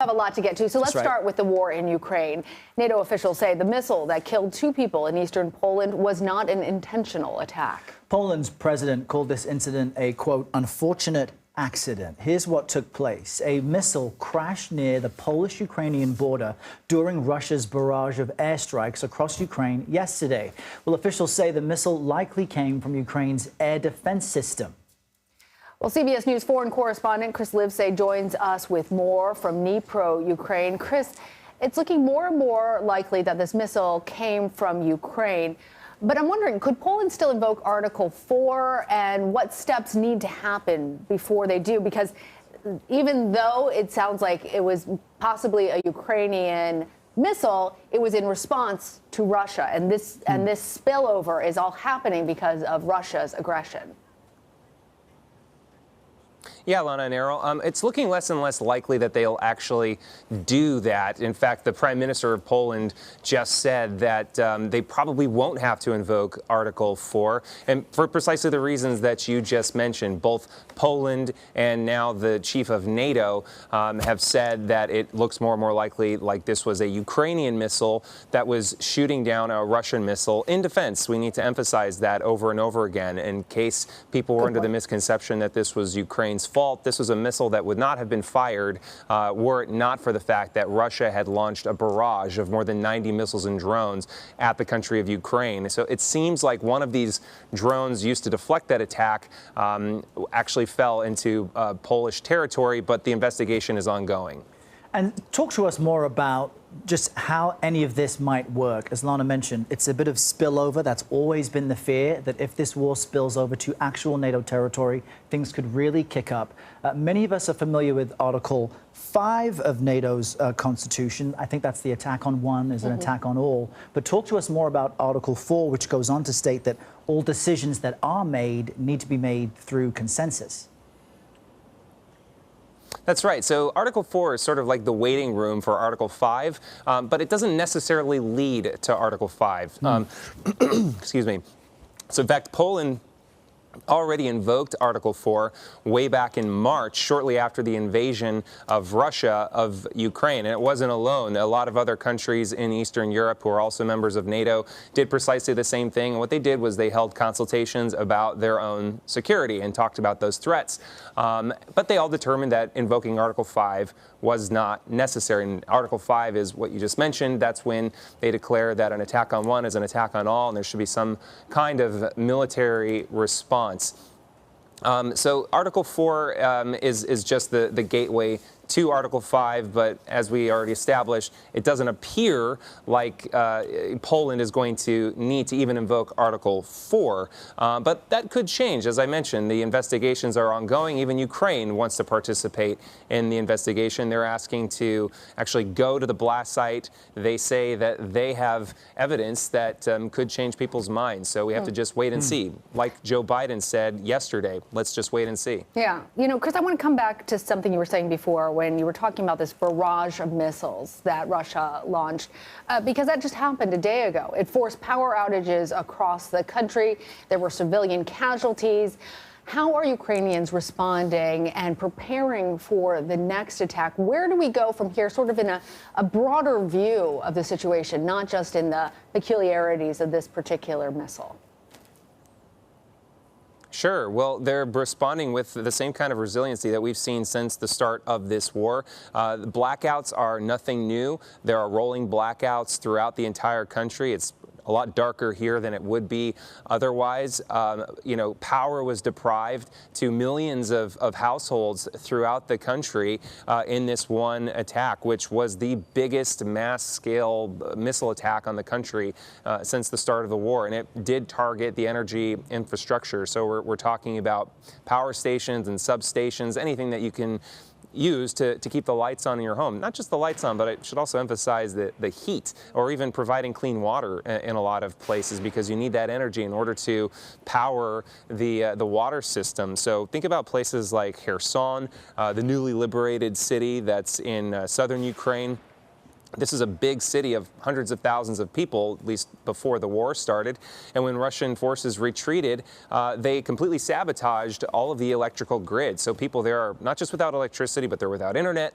Have a lot to get to, so let's start with the war in Ukraine. NATO officials say the missile that killed 2 people in eastern Poland was not an intentional attack. Poland's president called this incident a, quote, unfortunate accident. Here's what took place. A missile crashed near the Polish-Ukrainian border during Russia's barrage of airstrikes across Ukraine yesterday. Well, officials say the missile likely came from Ukraine's air defense system. Well, CBS News foreign correspondent Chris Livesay joins us with more from Dnipro, Ukraine. Chris, it's looking more and more likely that this missile came from Ukraine. But I'm wondering, could Poland still invoke Article 4, and what steps need to happen before they do? Because even though it sounds like it was possibly a Ukrainian missile, it was in response to Russia. And this spillover is all happening because of Russia's aggression. Yeah, Lana and Errol, it's looking less and less likely that they'll actually do that. In fact, the Prime Minister of Poland just said that they probably won't have to invoke Article 4, and for precisely the reasons that you just mentioned. Both Poland and now the chief of NATO have said that it looks more and more likely like this was a Ukrainian missile that was shooting down a Russian missile in defense. We need to emphasize that over and over again in case people were under the misconception that this was Ukraine's fault. This was a missile that would not have been fired were it not for the fact that Russia had launched a barrage of more than 90 missiles and drones at the country of Ukraine. So it seems like one of these drones used to deflect that attack actually fell into Polish territory, but the investigation is ongoing. And talk to us more about just how any of this might work. As Lana mentioned, it's a bit of spillover. That's always been the fear, that if this war spills over to actual NATO territory, things could really kick up. Many of us are familiar with Article 5 of NATO's constitution. I think that's the attack on one is an attack on all. But talk to us more about Article 4, which goes on to state that all decisions that are made need to be made through consensus. That's right. So Article 4 is sort of like the waiting room for Article 5, but it doesn't necessarily lead to Article 5. Excuse me. So in fact, Poland already invoked Article 4 way back in March, shortly after the invasion of Russia of Ukraine. And it wasn't alone. A lot of other countries in Eastern Europe who are also members of NATO did precisely the same thing. And what they did was they held consultations about their own security and talked about those threats. But they all determined that invoking Article 5 was not necessary. And Article 5 is what you just mentioned. That's when they declare that an attack on one is an attack on all, and there should be some kind of military response. So Article 4 is just the gateway to Article 5, but as we already established, it doesn't appear like Poland is going to need to even invoke Article 4. But that could change. As I mentioned, the investigations are ongoing. Even Ukraine wants to participate in the investigation. They're asking to actually go to the blast site. They say that they have evidence that could change people's minds. So we have to just wait and see. Like Joe Biden said yesterday, let's just wait and see. Yeah. You know, Chris, I want to come back to something you were saying before when you were talking about this barrage of missiles that Russia launched, because that just happened a day ago. It forced power outages across the country. There were civilian casualties. How are Ukrainians responding and preparing for the next attack? Where do we go from here, sort of in a broader view of the situation, not just in the peculiarities of this particular missile? Sure. Well, they're responding with the same kind of resiliency that we've seen since the start of this war. The blackouts are nothing new. There are rolling blackouts throughout the entire country. It's a lot darker here than it would be otherwise. You know, power was deprived to millions of households throughout the country in this one attack, which was the biggest mass-scale missile attack on the country since the start of the war. And it did target the energy infrastructure. So we're talking about power stations and substations, anything that you can use to keep the lights on in your home. Not just the lights on, but I should also emphasize the heat, or even providing clean water in a lot of places, because you need that energy in order to power the water system. So think about places like Kherson, the newly liberated city that's in southern Ukraine. This is a big city of hundreds of thousands of people, at least before the war started. And when Russian forces retreated, they completely sabotaged all of the electrical grid. So people there are not just without electricity, but they're without internet.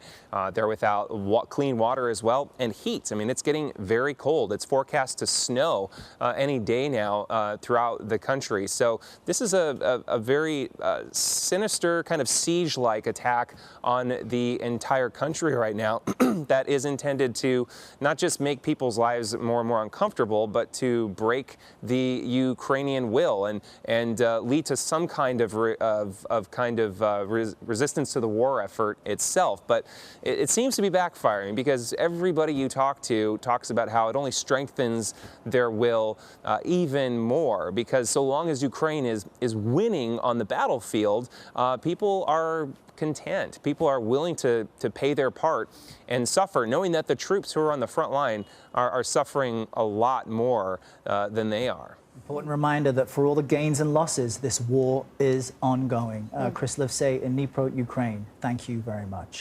They're without clean water as well, and heat. I mean, it's getting very cold. It's forecast to snow any day now throughout the country. So this is a very sinister kind of siege-like attack on the entire country right now that is intended to not just make people's lives more and more uncomfortable, but to break the Ukrainian will and lead to some kind of resistance to the war effort itself. But it seems to be backfiring, because everybody you talk to talks about how it only strengthens their will even more, because so long as Ukraine is winning on the battlefield, people are content. People are willing to pay their part and suffer, knowing that the troops who are on the front line are suffering a lot more than they are. Important reminder that for all the gains and losses, this war is ongoing. Chris Livesay in Dnipro, Ukraine, thank you very much.